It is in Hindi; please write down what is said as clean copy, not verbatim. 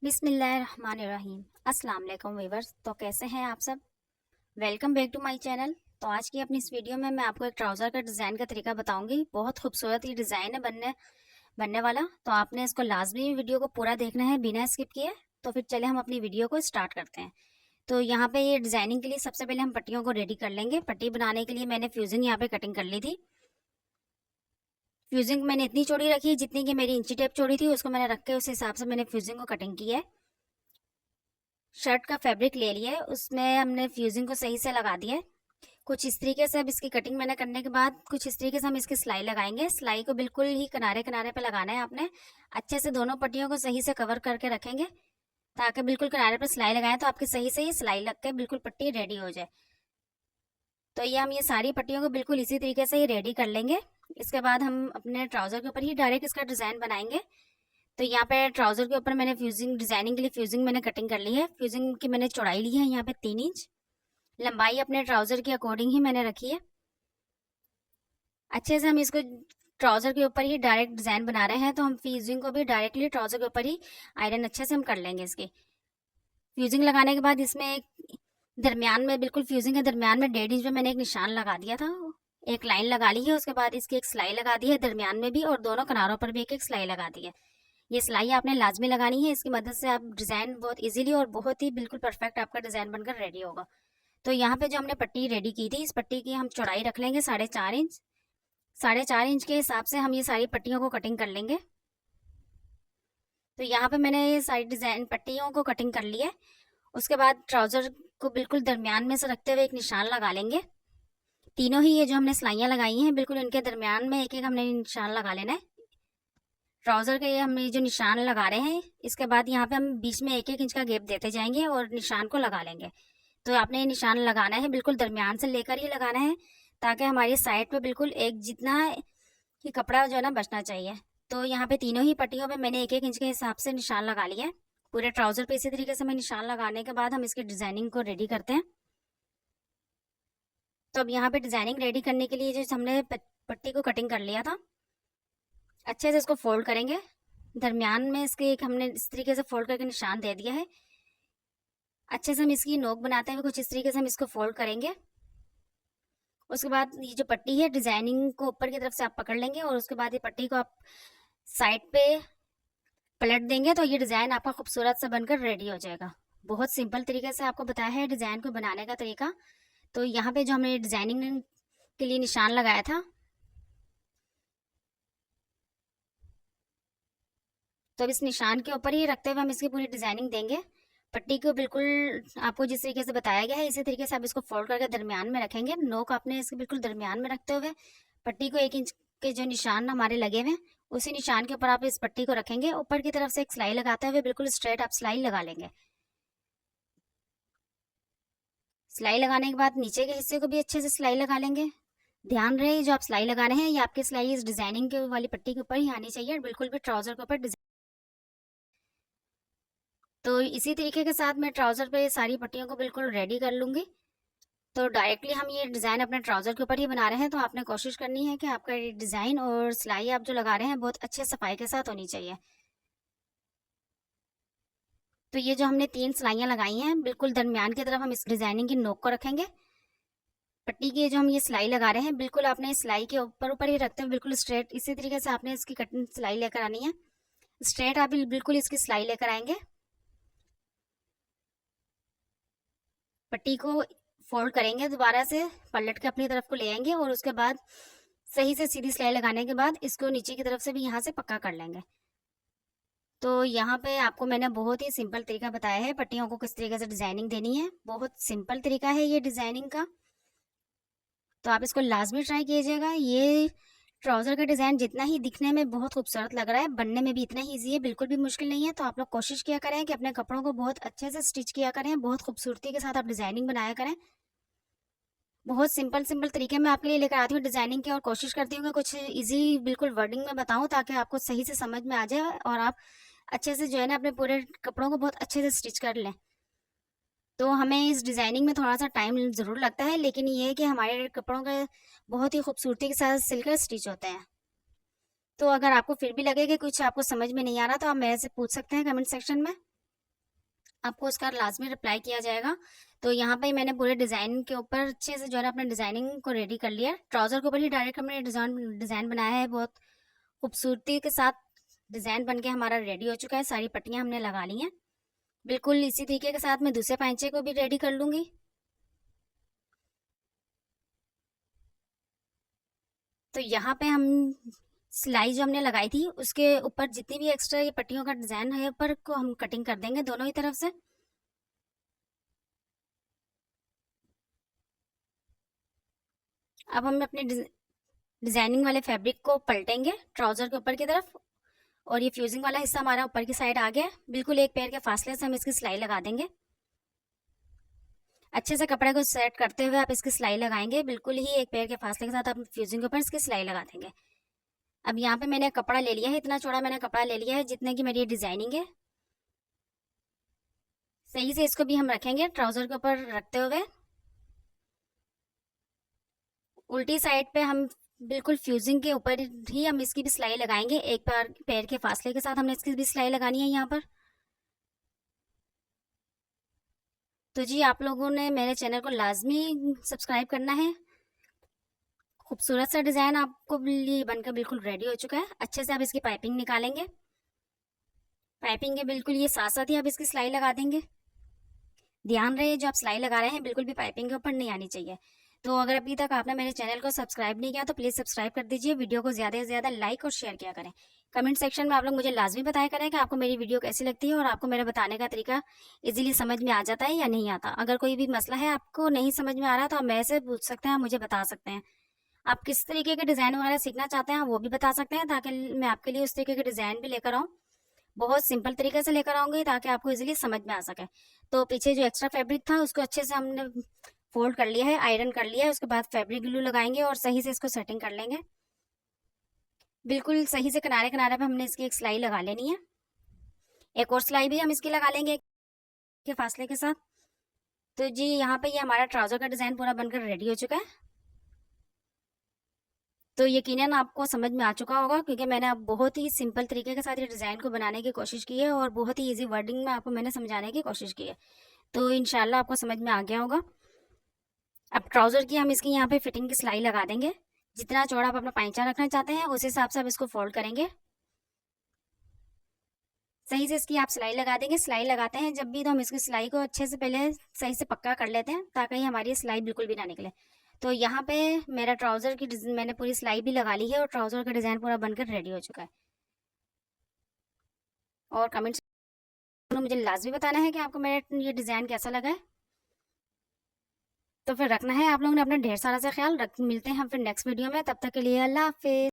बिस्मिल्लाहिर्रहमानिर्रहीम। अस्सलाम वालेकुम व्यूअर्स। तो कैसे हैं आप सब? Welcome back to my channel. तो आज की अपनी इस वीडियो में मैं आपको एक ट्राउज़र का डिज़ाइन का तरीका बताऊंगी। बहुत खूबसूरत ये डिज़ाइन है बनने वाला। तो आपने इसको लाजमी वीडियो को पूरा देखना है बिना स्किप किए। तो फिर चले हम अपनी वीडियो को स्टार्ट करते हैं। तो यहाँ पे ये डिज़ाइनिंग के लिए सबसे पहले हम पट्टियों को रेडी कर लेंगे। पट्टी बनाने के लिए मैंने फ्यूजिंग यहाँ पे कटिंग कर ली थी। फ्यूजिंग मैंने इतनी चौड़ी रखी है जितनी कि मेरी इंची टेप चौड़ी थी, उसको मैंने रख के उस हिसाब से मैंने फ्यूजिंग को कटिंग की है। शर्ट का फैब्रिक ले लिया है, उसमें हमने फ्यूजिंग को सही से लगा दिया है। कुछ इस तरीके से अब इसकी कटिंग मैंने करने के बाद कुछ इस तरीके से हम इसकी सिलाई लगाएंगे। सिलाई को बिल्कुल ही किनारे किनारे पे लगाना है आपने। अच्छे से दोनों पट्टियों को सही से कवर करके रखेंगे ताकि बिल्कुल किनारे पर सिलाई लगाएं तो आपकी सही से ही सिलाई लग के बिल्कुल पट्टी रेडी हो जाए। तो ये हम ये सारी पट्टियों को बिल्कुल इसी तरीके से ही रेडी कर लेंगे। इसके बाद हम अपने ट्राउजर के ऊपर ही डायरेक्ट इसका डिजाइन बनाएंगे। तो यहाँ पे ट्राउजर के ऊपर मैंने फ्यूजिंग डिजाइनिंग के लिए फ्यूजिंग मैंने कटिंग कर ली है। फ्यूजिंग की मैंने चौड़ाई ली है यहाँ पे 3 इंच। लंबाई अपने ट्राउजर के अकॉर्डिंग ही मैंने रखी है। अच्छे से हम इसको ट्राउजर के ऊपर ही डायरेक्ट डिजाइन बना रहे हैं, तो हम फ्यूजिंग को भी डायरेक्टली ट्राउजर के ऊपर ही आयरन अच्छे से हम कर लेंगे। इसकी फ्यूजिंग लगाने के बाद इसमें एक दरमियान में बिल्कुल फ्यूजिंग के दरमियान में 1.5 इंच में मैंने एक निशान लगा दिया था। एक लाइन लगा ली है। उसके बाद इसकी एक सिलाई लगा दी है दरमियान में भी, और दोनों किनारों पर भी एक एक सिलाई लगा दी है। ये सिलाई आपने लाजमी लगानी है। इसकी मदद से आप डिजाइन बहुत इजीली और बहुत ही बिल्कुल परफेक्ट आपका डिजाइन बनकर रेडी होगा। तो यहाँ पे जो हमने पट्टी रेडी की थी, इस पट्टी की हम चौड़ाई रख लेंगे 4.5 इंच। 4.5 इंच के हिसाब से हम ये सारी पट्टियों को कटिंग कर लेंगे। तो यहाँ पे मैंने ये सारी डिजाइन पट्टियों को कटिंग कर लिया है। उसके बाद ट्राउजर को बिल्कुल दरमियान में से रखते हुए एक निशान लगा लेंगे। तीनों ही ये जो हमने सिलाइयाँ लगाई हैं बिल्कुल इनके दरमियान में एक एक हमने निशान लगा लेना है। ट्राउजर के हम ये जो निशान लगा रहे हैं, इसके बाद यहाँ पे हम बीच में 1-1 इंच का गैप देते जाएंगे और निशान को लगा लेंगे। तो आपने ये निशान लगाना है बिल्कुल दरमियान से लेकर ही लगाना है, ताकि हमारी साइड पे बिल्कुल एक जितना ही कपड़ा जो है ना बचना चाहिए। तो यहाँ पे तीनों ही पट्टियों पे मैंने 1-1 इंच के हिसाब से निशान लगा लिया है। पूरे ट्राउजर पे इसी तरीके से मैं निशान लगाने के बाद हम इसकी डिजाइनिंग को रेडी करते हैं। तो अब यहाँ पे डिजाइनिंग रेडी करने के लिए जो हमने पट्टी को कटिंग कर लिया था, अच्छे से इसको फोल्ड करेंगे। दरमियान में इसके एक हमने इस तरीके से फोल्ड करके निशान दे दिया है। अच्छे से हम इसकी नोक बनाते हुए कुछ इस तरीके से हम इसको फोल्ड करेंगे। उसके बाद ये जो पट्टी है डिजाइनिंग को ऊपर की तरफ से आप पकड़ लेंगे और उसके बाद ये पट्टी को आप साइड पे पलट देंगे तो ये डिजाइन आपका खूबसूरत सा बनकर रेडी हो जाएगा। बहुत सिंपल तरीके से आपको बताया है डिजाइन को बनाने का तरीका। तो यहाँ पे जो हमने डिजाइनिंग के लिए निशान लगाया था, तो अब इस निशान के ऊपर ही रखते हुए हम इसकी पूरी डिजाइनिंग देंगे। पट्टी को बिल्कुल आपको जिस तरीके से बताया गया है इसी तरीके से आप इसको फोल्ड करके दरमियान में रखेंगे। नोक आपने इसके बिल्कुल दरमियान में रखते हुए पट्टी को 1 इंच के जो निशान हमारे लगे हुए उसी निशान के ऊपर आप इस पट्टी को रखेंगे। ऊपर की तरफ से एक सिलाई लगाते हुए बिल्कुल स्ट्रेट आप सिलाई लगा लेंगे। सिलाई लगाने के बाद नीचे के हिस्से को भी अच्छे से सिलाई लगा लेंगे। ध्यान रहे जो आप सिलाई लगा रहे हैं ये आपकी सिलाई इस डिजाइनिंग के वाली पट्टी के ऊपर ही आनी चाहिए, बिल्कुल भी ट्राउजर के ऊपर। तो इसी तरीके के साथ मैं ट्राउजर पे सारी पट्टियों को बिल्कुल रेडी कर लूंगी। तो डायरेक्टली हम ये डिजाइन अपने ट्राउजर के ऊपर ही बना रहे हैं, तो आपने कोशिश करनी है कि आपका ये डिजाइन और सिलाई आप जो लगा रहे हैं बहुत अच्छे सफाई के साथ होनी चाहिए। तो ये जो हमने 3 सिलाइयाँ लगाई हैं बिल्कुल दरमियान की तरफ हम इस डिजाइनिंग की नोक को रखेंगे। पट्टी की जो हम ये सिलाई लगा रहे हैं बिल्कुल आपने सिलाई के ऊपर ऊपर ही रखते हुए बिल्कुल स्ट्रेट इसी तरीके से आपने इसकी कटिंग सिलाई लेकर आनी है। स्ट्रेट आप बिल्कुल इसकी सिलाई लेकर आएंगे। पट्टी को फोल्ड करेंगे, दोबारा से पलट के अपनी तरफ को ले आएंगे और उसके बाद सही से सीधी सिलाई लगाने के बाद इसको नीचे की तरफ से भी यहाँ से पक्का कर लेंगे। तो यहाँ पे आपको मैंने बहुत ही सिंपल तरीका बताया है पट्टियों को किस तरीके से डिजाइनिंग देनी है। बहुत सिंपल तरीका है ये डिजाइनिंग का, तो आप इसको लाजमी ट्राई कीजिएगा। ये ट्राउजर का डिजाइन जितना ही दिखने में बहुत खूबसूरत लग रहा है, बनने में भी इतना ही ईजी है, बिल्कुल भी मुश्किल नहीं है। तो आप लोग कोशिश किया करें कि अपने कपड़ों को बहुत अच्छे से स्टिच किया करें, बहुत खूबसूरती के साथ आप डिजाइनिंग बनाया करें। बहुत सिंपल सिंपल तरीके में आपके लिए लेकर आती हूँ डिजाइनिंग के, और कोशिश करती हूँ कि कुछ इजी बिल्कुल वर्डिंग में बताऊँ ताकि आपको सही से समझ में आ जाए और आप अच्छे से जो है ना अपने पूरे कपड़ों को बहुत अच्छे से स्टिच कर लें। तो हमें इस डिजाइनिंग में थोड़ा सा टाइम जरूर लगता है, लेकिन ये है कि हमारे कपड़ों के बहुत ही खूबसूरती के साथ सिलकर स्टिच होते हैं। तो अगर आपको फिर भी लगे कि कुछ आपको समझ में नहीं आ रहा तो आप मेरे से पूछ सकते हैं कमेंट सेक्शन में। आपको उसका लाजमी रिप्लाई किया जाएगा। तो यहाँ पे मैंने पूरे डिज़ाइन के ऊपर अच्छे से जो है ना अपने डिज़ाइनिंग को रेडी कर लिया है। ट्राउज़र के ऊपर ही डायरेक्ट हमने डिज़ाइन बनाया है। बहुत खूबसूरती के साथ डिज़ाइन बन के हमारा रेडी हो चुका है। सारी पट्टियाँ हमने लगा ली हैं। बिल्कुल इसी तरीके के साथ मैं दूसरे पैंचे को भी रेडी कर लूँगी। तो यहाँ पे हम सिलाई जो हमने लगाई थी उसके ऊपर जितनी भी एक्स्ट्रा ये पट्टियों का डिज़ाइन है ऊपर को हम कटिंग कर देंगे दोनों ही तरफ से। अब हम अपने डिजाइनिंग वाले फैब्रिक को पलटेंगे ट्राउजर के ऊपर की तरफ, और ये फ्यूजिंग वाला हिस्सा हमारा ऊपर की साइड आ गया। बिल्कुल एक पैर के फासले से हम इसकी सिलाई लगा देंगे। अच्छे से कपड़े को सेट करते हुए आप इसकी सिलाई लगाएंगे। बिल्कुल ही एक पैर के फासले के साथ आप फ्यूजिंग के ऊपर इसकी सिलाई लगा देंगे। अब यहाँ पे मैंने कपड़ा ले लिया है, इतना चौड़ा मैंने कपड़ा ले लिया है जितने की मेरी डिजाइनिंग है। सही से इसको भी हम रखेंगे ट्राउजर के ऊपर रखते हुए। उल्टी साइड पे हम बिल्कुल फ्यूजिंग के ऊपर ही हम इसकी भी सिलाई लगाएंगे। एक पैर के फासले के साथ हमने इसकी भी सिलाई लगानी है यहाँ पर। तो जी आप लोगों ने मेरे चैनल को लाजमी सब्सक्राइब करना है। खूबसूरत सा डिज़ाइन आपको ये बनकर बिल्कुल रेडी हो चुका है। अच्छे से आप इसकी पाइपिंग निकालेंगे। पाइपिंग के बिल्कुल ये साथ साथ ही आप इसकी सिलाई लगा देंगे। ध्यान रहे जो आप सिलाई लगा रहे हैं बिल्कुल भी पाइपिंग के ऊपर नहीं आनी चाहिए। तो अगर अभी तक आपने मेरे चैनल को सब्सक्राइब नहीं किया तो प्लीज़ सब्सक्राइब कर दीजिए। वीडियो को ज़्यादा से ज़्यादा लाइक और शेयर किया करें। कमेंट सेक्शन में आप लोग मुझे लाजमी बताया करें कि आपको मेरी वीडियो कैसी लगती है और आपको मेरे बताने का तरीका इजीली समझ में आ जाता है या नहीं आता। अगर कोई भी मसला है आपको नहीं समझ में आ रहा तो आप मेरे से पूछ सकते हैं, मुझे बता सकते हैं। आप किस तरीके के डिज़ाइन वगैरह सीखना चाहते हैं वो भी बता सकते हैं, ताकि मैं आपके लिए उस तरीके के डिज़ाइन भी लेकर आऊँ। बहुत सिंपल तरीके से लेकर आऊँगी ताकि आपको इजीली समझ में आ सके। तो पीछे जो एक्स्ट्रा फैब्रिक था उसको अच्छे से हमने फोल्ड कर लिया है, आयरन कर लिया है। उसके बाद फैब्रिक ग्लू लगाएंगे और सही से इसको सेटिंग कर लेंगे। बिल्कुल सही से किनारे किनारे पे हमने इसकी एक सिलाई लगा लेनी है। एक और सिलाई भी हम इसकी लगा लेंगे एक के फासले के साथ। तो जी यहाँ पे ये हमारा ट्राउजर का डिज़ाइन पूरा बनकर रेडी हो चुका है। तो यकीनन आपको समझ में आ चुका होगा क्योंकि मैंने अब बहुत ही सिंपल तरीके के साथ ये डिज़ाइन को बनाने की कोशिश की है और बहुत ही इजी वर्डिंग में आपको मैंने समझाने की कोशिश की है। तो इंशाल्लाह आपको समझ में आ गया होगा। अब ट्राउजर की हम इसकी यहाँ पे फिटिंग की सिलाई लगा देंगे। जितना चौड़ा आप अपना पाइचा रखना चाहते हैं उस हिसाब से आप इसको फोल्ड करेंगे। सही से इसकी आप सिलाई लगा देंगे। सिलाई लगाते हैं जब भी तो हम इसकी सिलाई को अच्छे से पहले सही से पक्का कर लेते हैं ताकि हमारी सिलाई बिल्कुल भी ना निकले। तो यहाँ पे मेरा ट्राउजर की मैंने पूरी सिलाई भी लगा ली है और ट्राउजर का डिज़ाइन पूरा बनकर रेडी हो चुका है। और कमेंट्स में मुझे लाजमी बताना है कि आपको मेरा ये डिज़ाइन कैसा लगा है। तो फिर रखना है आप लोगों ने अपना ढेर सारा सा ख्याल। मिलते हैं हम फिर नेक्स्ट वीडियो में, तब तक के लिए अल्लाह हाफिज़।